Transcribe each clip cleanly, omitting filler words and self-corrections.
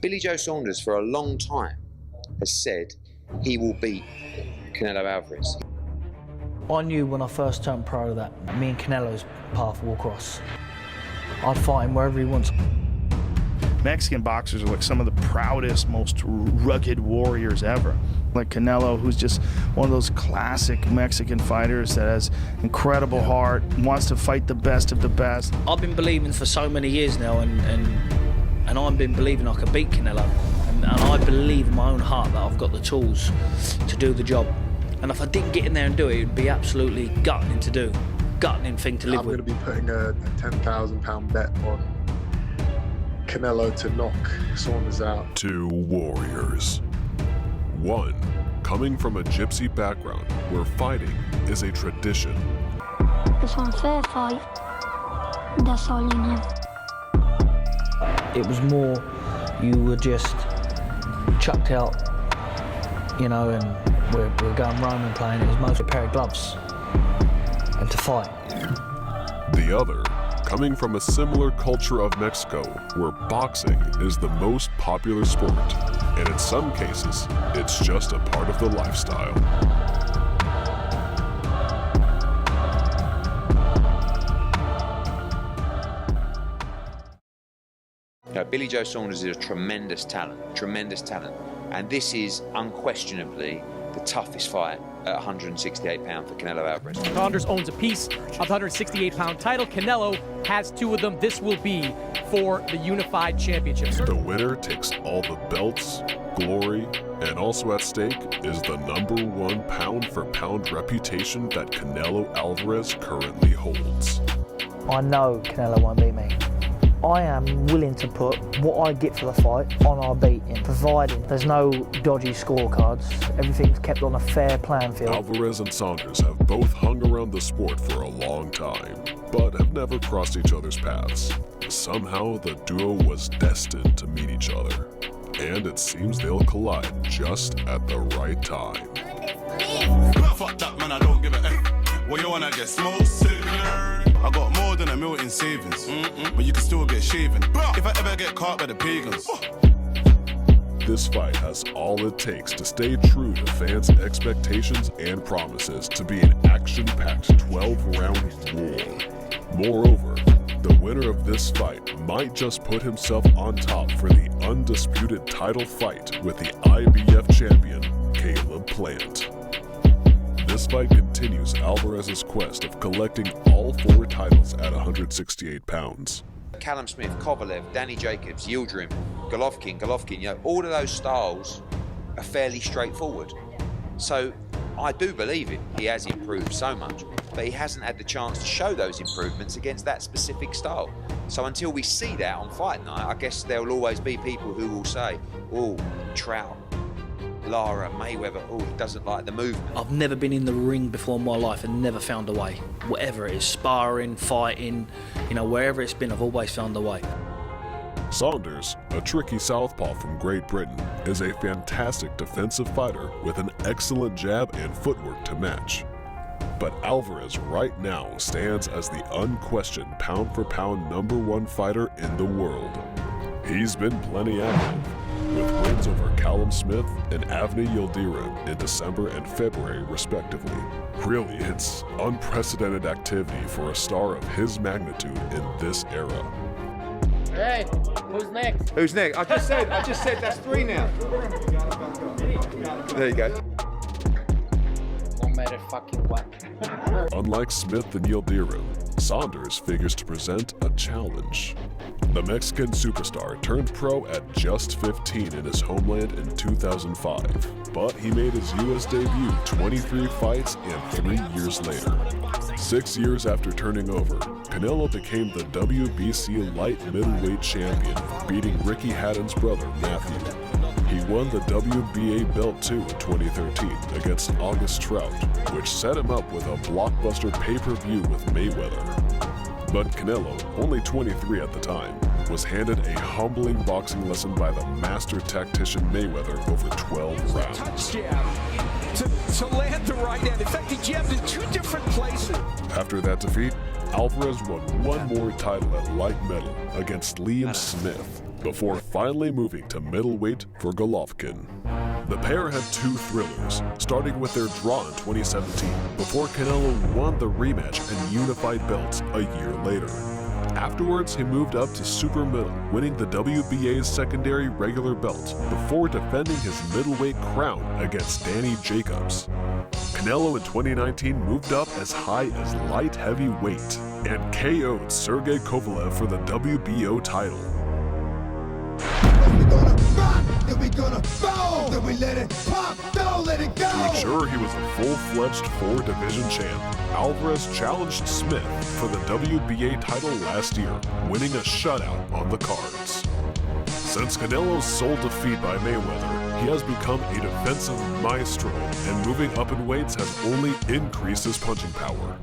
Billy Joe Saunders, for a long time, has said he will beat Canelo Alvarez. I knew when I first turned pro that me and Canelo's path will cross. I'd fight him wherever he wants. Mexican boxers are like some of the proudest, most rugged warriors ever. Like Canelo, who's just one of those classic Mexican fighters that has incredible heart, wants to fight the best of the best. I've been believing for so many years now, and I've been believing I could beat Canelo. And I believe in my own heart that I've got the tools to do the job. And if I didn't get in there and do it, it'd be absolutely gutting to do. Gutting thing to live with. I'm going to be putting a £10,000 bet on Canelo to knock Saunders out. Two warriors. One, coming from a gypsy background where fighting is a tradition. It's an unfair fight. That's all you need. It was more, you were just chucked out, you know, and we're going Roman playing. It was mostly a pair of gloves and to fight. The other, coming from a similar culture of Mexico where boxing is the most popular sport, and in some cases, it's just a part of the lifestyle. Now, Billy Joe Saunders is a tremendous talent, and this is unquestionably the toughest fight at 168 pounds for Canelo Alvarez. Saunders owns a piece of the 168-pound title. Canelo has two of them. This will be for the unified championship. The winner takes all the belts, glory, and also at stake is the #1 pound-for-pound reputation that Canelo Alvarez currently holds. I know Canelo won't beat me. I am willing to put what I get for the fight on our beating, providing there's no dodgy scorecards. Everything's kept on a fair playing field. Alvarez and Saunders have both hung around the sport for a long time, but have never crossed each other's paths. Somehow, the duo was destined to meet each other, and it seems they'll collide just at the right time. Fuck that, man, I don't give a F. Well, you wanna get smoked, I got more than $1 million in savings, but you can still get shaven. If I ever get caught by the pagans. This fight has all it takes to stay true to fans' expectations and promises to be an action-packed 12-round war. Moreover, the winner of this fight might just put himself on top for the undisputed title fight with the IBF champion, Caleb Plant. This fight continues Alvarez's quest of collecting all 4 titles at 168 pounds. Callum Smith, Kovalev, Danny Jacobs, Yildirim, Golovkin, you know, all of those styles are fairly straightforward. So I do believe him. He has improved so much, but he hasn't had the chance to show those improvements against that specific style. So until we see that on fight night, I guess there will always be people who will say, oh, Trout, Lara, Mayweather, oh, he doesn't like the movement. I've never been in the ring before in my life and never found a way. Whatever it is, sparring, fighting, you know, wherever it's been, I've always found a way. Saunders, a tricky southpaw from Great Britain, is a fantastic defensive fighter with an excellent jab and footwork to match. But Alvarez right now stands as the unquestioned pound-for-pound #1 fighter in the world. He's been plenty active, with wins over Callum Smith and Avni Yildirim in December and February, respectively. Really, it's unprecedented activity for a star of his magnitude in this era. Hey, who's next? Who's next? I just said that's 3 now. There you go. No matter fucking what. Unlike Smith and Yildirim, Saunders figures to present a challenge. The Mexican superstar turned pro at just 15 in his homeland in 2005, but he made his U.S. debut 23 fights and 3 years later. 6 years after turning over, Canelo became the WBC light middleweight champion, beating Ricky Hatton's brother, Matthew. He won the WBA belt too in 2013 against August Trout, which set him up with a blockbuster pay-per-view with Mayweather. But Canelo, only 23 at the time, was handed a humbling boxing lesson by the master tactician Mayweather over 12 rounds. Touch jab to land the right hand. In fact, he jabbed in 2 different places. After that defeat, Alvarez won 1 more title at light middle against Liam Smith. before finally moving to middleweight for Golovkin. The pair had two thrillers, starting with their draw in 2017, before Canelo won the rematch and unified belts a year later. Afterwards, he moved up to super middle, winning the WBA's secondary regular belt before defending his middleweight crown against Danny Jacobs. Canelo in 2019 moved up as high as light heavyweight and KO'd Sergey Kovalev for the WBO title. To ensure he was a full-fledged four-division champ, Alvarez challenged Smith for the WBA title last year, winning a shutout on the cards. Since Canelo's sole defeat by Mayweather, he has become a defensive maestro, and moving up in weights has only increased his punching power.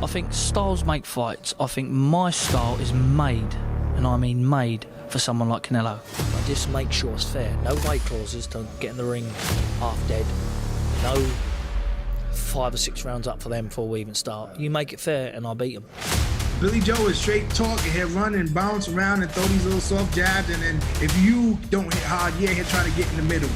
I think styles make fights. I think my style is made, and I mean made, for someone like Canelo. I just make sure it's fair. No weight clauses to get in the ring half dead. No 5 or 6 rounds up for them before we even start. You make it fair and I'll beat them. Billy Joe is straight talk, and he'll run and bounce around and throw these little soft jabs, and then if you don't hit hard, yeah, he'll try to get in the middle.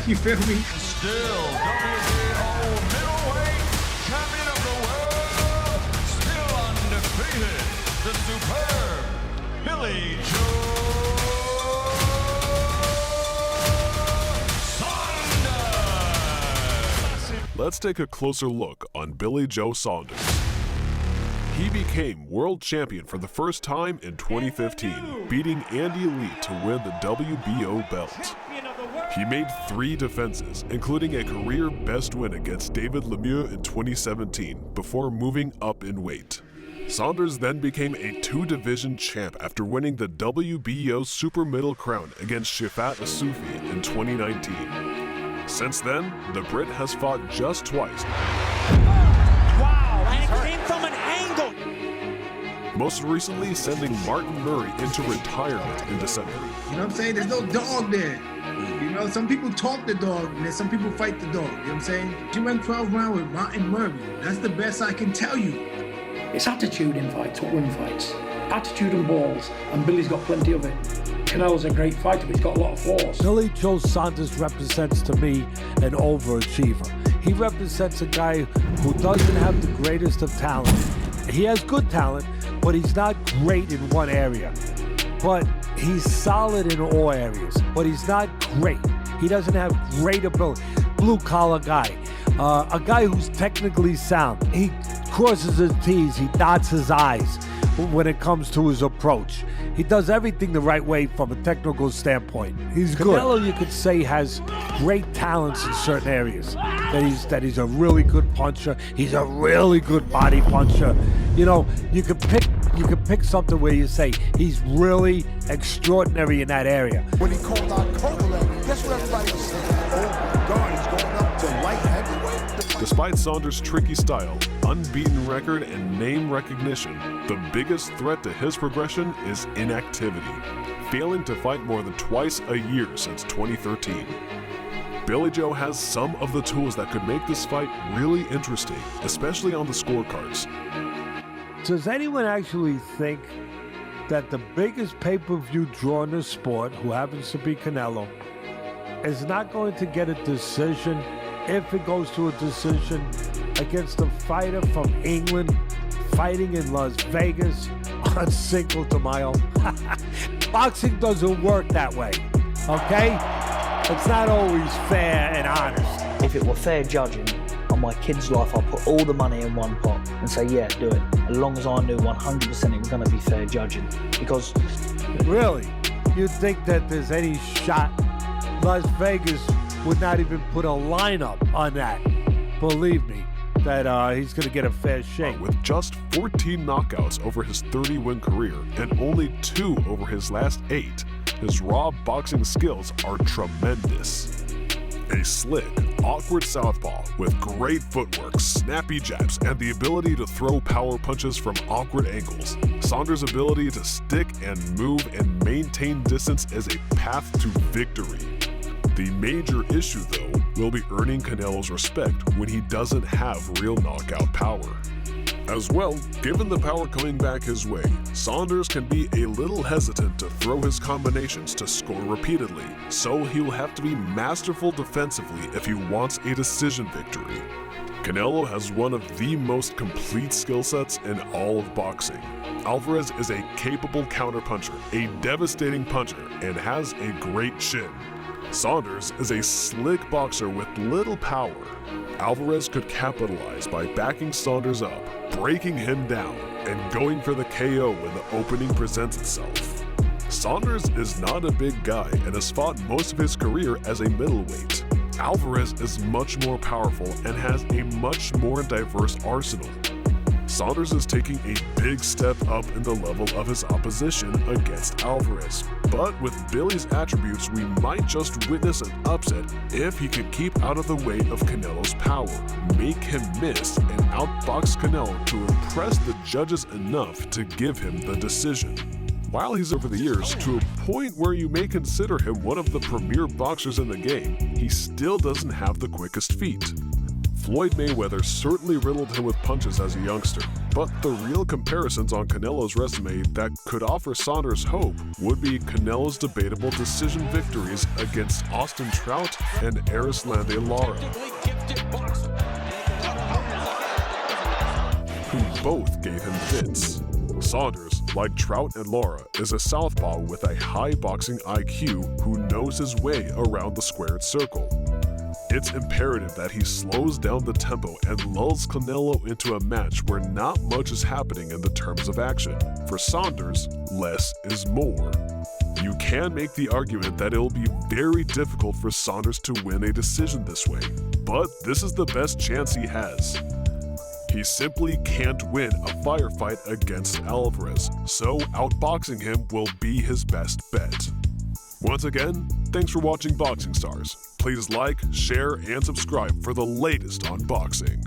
You feel me? Still WBO middleweight champion of the world, still undefeated, the superb Billy Joe Saunders. Let's take a closer look on Billy Joe Saunders. He became world champion for the first time in 2015, beating Andy Lee to win the WBO belt. He made 3 defenses, including a career best win against David Lemieux in 2017, before moving up in weight. Saunders then became a 2-division champ after winning the WBO super middle crown against Shafat Asufi in 2019. Since then, the Brit has fought just twice. Wow, and it came from an angle. Most recently sending Martin Murray into retirement in December. You know what I'm saying? There's no dog there. You know, some people talk the dog, and then some people fight the dog. You know what I'm saying? You went 12 rounds with Martin Murray. That's the best I can tell you. It's attitude in fights, what win fights. Attitude and balls, and Billy's got plenty of it. Canelo's a great fighter, but he's got a lot of flaws. Billy Joe Saunders represents to me an overachiever. He represents a guy who doesn't have the greatest of talent. He has good talent, but he's not great in one area. But he's solid in all areas, but he's not great. He doesn't have great ability. Blue-collar guy, a guy who's technically sound. He crosses his T's, he dots his I's when it comes to his approach. He does everything the right way from a technical standpoint. He's good. Canelo, you could say, has great talents in certain areas. That he's a really good puncher. He's a really good body puncher. You know, you could pick something where you say he's really extraordinary in that area. When he called out Kovalev, guess what everybody was saying? Oh my God, he's going up to light heavyweight. Despite Saunders' tricky style, unbeaten record, and name recognition, the biggest threat to his progression is inactivity, failing to fight more than twice a year since 2013. Billy Joe has some of the tools that could make this fight really interesting, especially on the scorecards. Does anyone actually think that the biggest pay-per-view draw in the sport, who happens to be Canelo, is not going to get a decision if it goes to a decision against a fighter from England fighting in Las Vegas on Cinco De Mayo? Boxing doesn't work that way, okay? It's not always fair and honest. If it were fair judging on my kid's life, I'll put all the money in one pot and say, yeah, do it. As long as I knew 100% it was going to be fair judging. Because... Really? You think that there's any shot? Las Vegas would not even put a lineup on that. Believe me, that he's going to get a fair shake. With just 14 knockouts over his 30-win career and only 2 over his last 8, his raw boxing skills are tremendous. A slick, awkward southpaw with great footwork, snappy jabs, and the ability to throw power punches from awkward angles. Saunders' ability to stick and move and maintain distance is a path to victory. The major issue, though, will be earning Canelo's respect when he doesn't have real knockout power. As well, given the power coming back his way, Saunders can be a little hesitant to throw his combinations to score repeatedly, so he'll have to be masterful defensively if he wants a decision victory. Canelo has one of the most complete skill sets in all of boxing. Alvarez is a capable counterpuncher, a devastating puncher, and has a great chin. Saunders is a slick boxer with little power. Alvarez could capitalize by backing Saunders up, breaking him down, and going for the KO when the opening presents itself. Saunders is not a big guy and has fought most of his career as a middleweight. Alvarez is much more powerful and has a much more diverse arsenal. Saunders is taking a big step up in the level of his opposition against Alvarez, but with Billy's attributes, we might just witness an upset if he could keep out of the way of Canelo's power, make him miss, and outbox Canelo to impress the judges enough to give him the decision. While he's over the years to a point where you may consider him one of the premier boxers in the game, he still doesn't have the quickest feet. Floyd Mayweather certainly riddled him with punches as a youngster, but the real comparisons on Canelo's resume that could offer Saunders hope would be Canelo's debatable decision victories against Austin Trout and Erislandy Lara, who both gave him fits. Saunders, like Trout and Lara, is a southpaw with a high boxing IQ who knows his way around the squared circle. It's imperative that he slows down the tempo and lulls Canelo into a match where not much is happening in the terms of action. For Saunders, less is more. You can make the argument that it'll be very difficult for Saunders to win a decision this way, but this is the best chance he has. He simply can't win a firefight against Alvarez, so outboxing him will be his best bet. Once again, thanks for watching Boxing Stars. Please like, share, and subscribe for the latest on boxing.